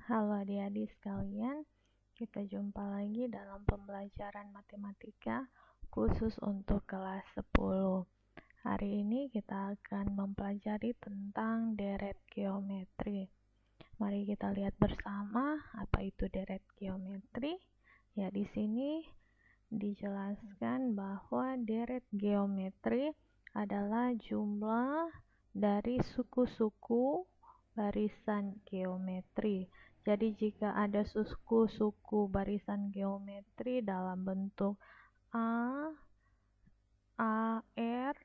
Halo adik-adik sekalian, kita jumpa lagi dalam pembelajaran matematika khusus untuk kelas 10. Hari ini kita akan mempelajari tentang deret geometri. Mari kita lihat bersama apa itu deret geometri. Ya, di sini dijelaskan bahwa deret geometri adalah jumlah dari suku-suku barisan geometri. Jadi jika ada suku-suku barisan geometri dalam bentuk A, AR,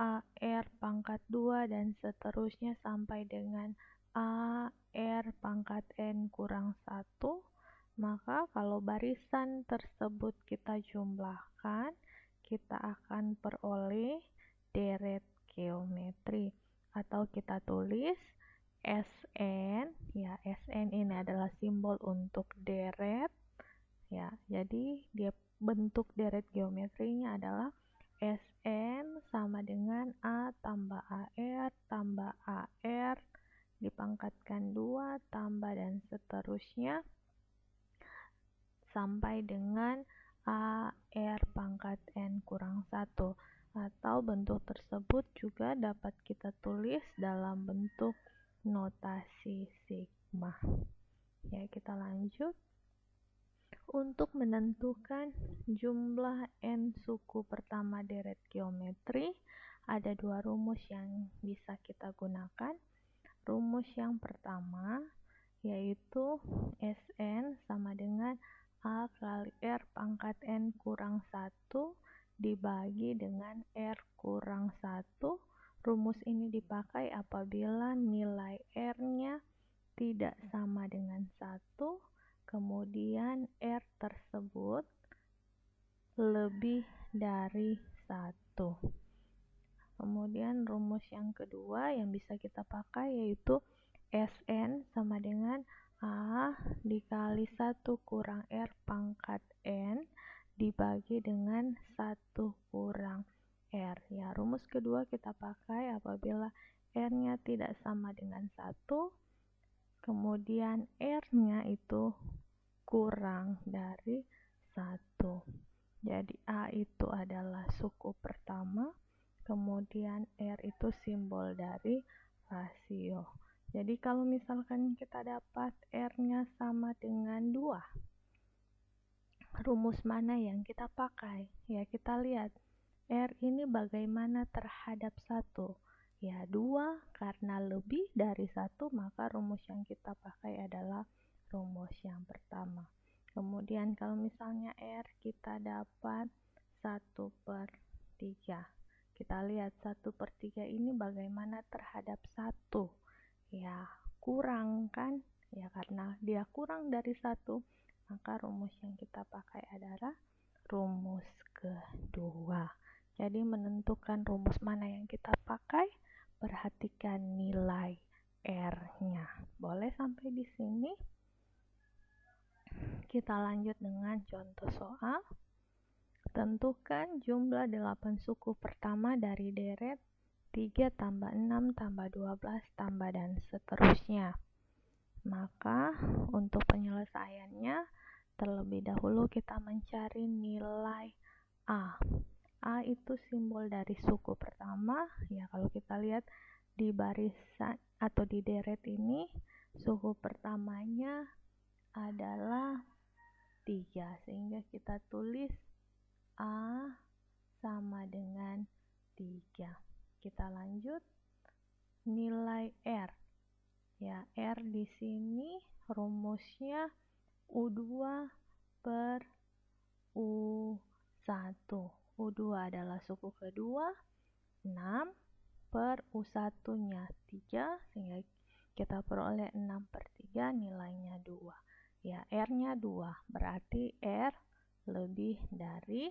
AR pangkat 2 dan seterusnya sampai dengan AR pangkat N kurang 1, maka kalau barisan tersebut kita jumlahkan, kita akan peroleh deret geometri, atau kita tulis SN. Ya, SN ini adalah simbol untuk deret. Ya, jadi dia bentuk deret geometrinya adalah SN sama dengan A tambah AR tambah AR dipangkatkan 2 tambah dan seterusnya sampai dengan AR pangkat N kurang 1, atau bentuk tersebut juga dapat kita tulis dalam bentuk notasi sigma. Ya, kita lanjut. Untuk menentukan jumlah N suku pertama deret geometri, ada dua rumus yang bisa kita gunakan. Rumus yang pertama yaitu Sn sama dengan A kali R pangkat N kurang 1 dibagi dengan R kurang 1. Rumus ini dipakai apabila nilai R-nya tidak sama dengan 1, kemudian R tersebut lebih dari 1. Kemudian rumus yang kedua yang bisa kita pakai yaitu Sn sama dengan A dikali 1 kurang R pangkat N dibagi dengan 1 kurang R. Ya, rumus kedua kita pakai apabila R-nya tidak sama dengan 1, kemudian R-nya itu kurang dari 1. Jadi A itu adalah suku pertama, kemudian R itu simbol dari rasio. Jadi kalau misalkan kita dapat R-nya sama dengan 2, rumus mana yang kita pakai? Ya, kita lihat R ini bagaimana terhadap 1. Ya, 2 karena lebih dari 1, maka rumus yang kita pakai adalah rumus yang pertama. Kemudian kalau misalnya R kita dapat 1/3. Kita lihat 1/3 ini bagaimana terhadap 1. Ya, kurang kan? Ya, karena dia kurang dari 1, maka rumus yang kita pakai adalah rumus kedua. Jadi menentukan rumus mana yang kita pakai, perhatikan nilai R-nya. Boleh sampai di sini? Kita lanjut dengan contoh soal. Tentukan jumlah 8 suku pertama dari deret 3 tambah 6 tambah 12 tambah dan seterusnya. Maka untuk penyelesaiannya terlebih dahulu kita mencari nilai A. A itu simbol dari suku pertama. Ya, kalau kita lihat di barisan atau di deret ini, suku pertamanya adalah 3, sehingga kita tulis A sama dengan 3. Kita lanjut. Nilai R. Ya, R di sini rumusnya U2 per U1. U2 adalah suku kedua, 6 per U1-nya 3, sehingga kita peroleh 6/3, nilainya 2. Ya, R-nya 2, berarti R lebih dari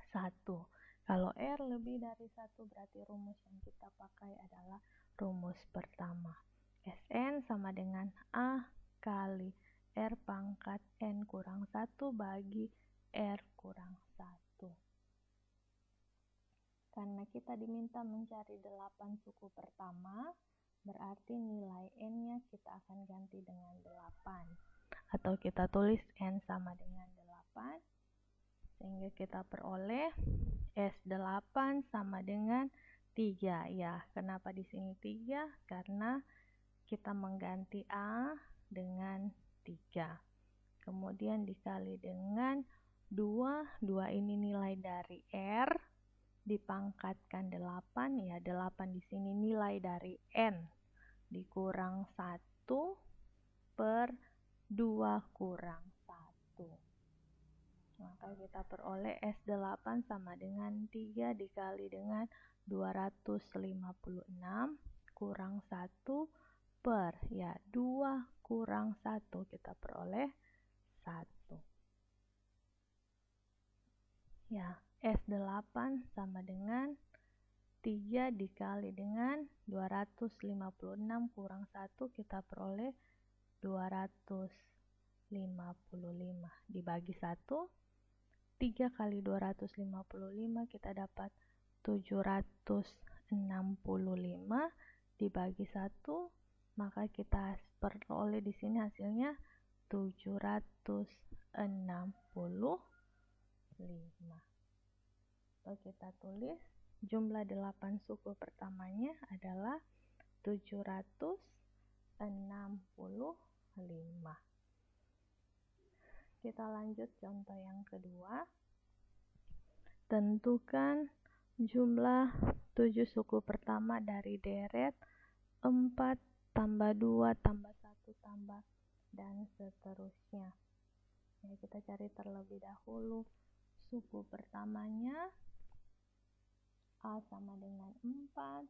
1. Kalau R lebih dari 1, berarti rumus yang kita pakai adalah rumus pertama. Sn sama dengan A kali R pangkat N kurang 1 bagi R kurang 1. Karena kita diminta mencari 8 suku pertama, berarti nilai N-nya kita akan ganti dengan 8. Atau kita tulis N sama dengan 8. Sehingga kita peroleh S8 sama dengan 3. Ya, kenapa di sini 3? Karena kita mengganti A dengan 3. Kemudian dikali dengan 2. 2 ini nilai dari R. Dipangkatkan 8. Ya, 8 di sini nilai dari N. Dikurang 1 per 2 kurang 1. Maka kita peroleh S8 sama dengan 3 dikali dengan 256 kurang 1 per, ya, 2 kurang 1, kita peroleh 1. Ya, S8 sama dengan 3 dikali dengan 256 kurang 1, kita peroleh 255. Dibagi 1, 3 kali 255 kita dapat 765. Dibagi 1, maka kita peroleh di sini hasilnya 765. Atau kita tulis jumlah 8 suku pertamanya adalah 765. Kita lanjut contoh yang kedua. Tentukan jumlah 7 suku pertama dari deret 4 tambah 2 tambah 1 tambah dan seterusnya. Ya, kita cari terlebih dahulu suku pertamanya. A sama dengan 4.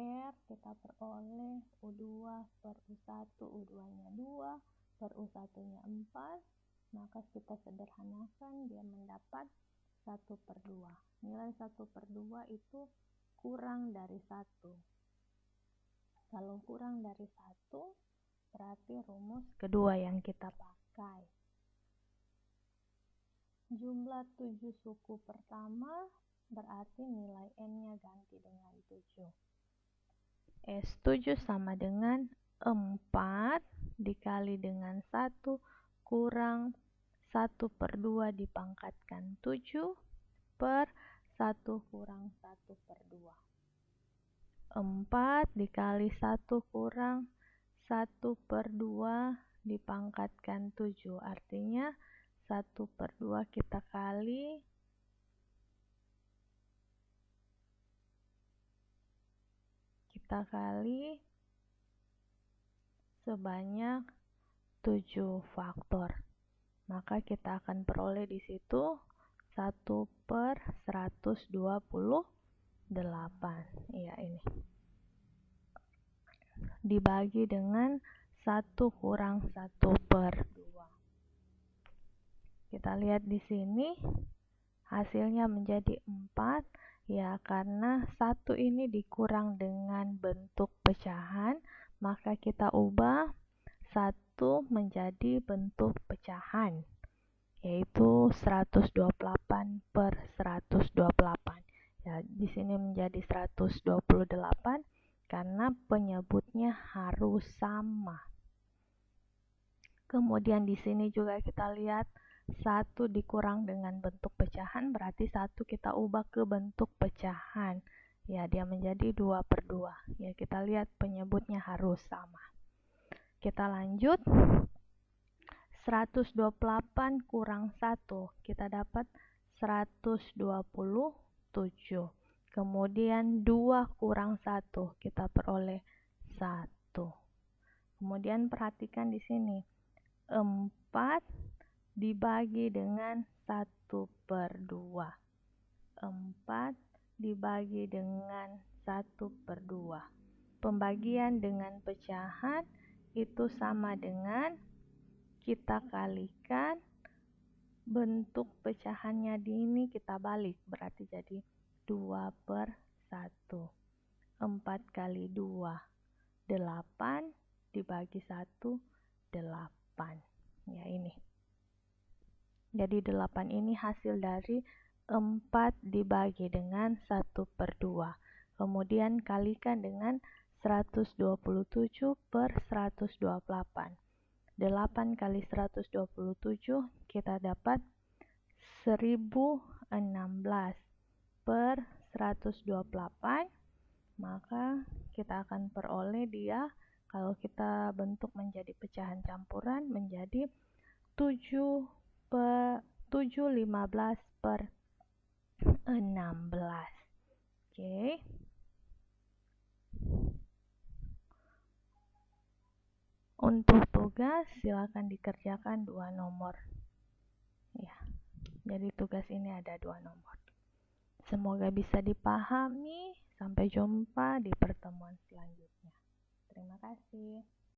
R kita peroleh U2 per U1, U2-nya 2 per U1-nya 4. Maka kita sederhanakan, dia mendapat 1/2. Nilai 1/2 itu kurang dari 1. Kalau kurang dari 1, berarti rumus kedua yang kita pakai. Jumlah 7 suku pertama berarti nilai N-nya ganti dengan 7. S7 sama dengan 4 dikali dengan 1 kurang 1/2 dipangkatkan 7 per 1 kurang 1/2. 4 dikali 1 kurang 1/2 dipangkatkan 7. Artinya 1/2 kita kali sebanyak 7 faktor. Maka kita akan peroleh di situ 1/128. Ya, ini. Dibagi dengan 1 kurang 1/2. Kita lihat di sini hasilnya menjadi 4. Ya, karena 1 ini dikurang dengan bentuk pecahan, maka kita ubah 1 menjadi bentuk pecahan, yaitu 128/128. Ya, di sini menjadi 128 karena penyebutnya harus sama. Kemudian di sini juga kita lihat 1 dikurang dengan bentuk pecahan, berarti 1 kita ubah ke bentuk pecahan. Ya, dia menjadi 2/2. Ya, kita lihat penyebutnya harus sama. Kita lanjut. 128 kurang 1, kita dapat 127. Kemudian 2 kurang 1, kita peroleh 1. Kemudian perhatikan di sini. 4 dibagi dengan 1/2. 4 dibagi dengan 1/2. Pembagian dengan pecahan itu sama dengan kita kalikan bentuk pecahannya di ini, kita balik, berarti jadi 2/1. 4 kali 2, 8, dibagi 1, 8. Ya, ini. Jadi 8 ini hasil dari 4 dibagi dengan 1/2. Kemudian kalikan dengan 127 per 128. 8 kali 127 kita dapat 1016 per 128, maka kita akan peroleh dia kalau kita bentuk menjadi pecahan campuran menjadi 715 per 16. Oke. Untuk tugas silakan dikerjakan 2 nomor. Ya. Jadi tugas ini ada 2 nomor. Semoga bisa dipahami. Sampai jumpa di pertemuan selanjutnya. Terima kasih.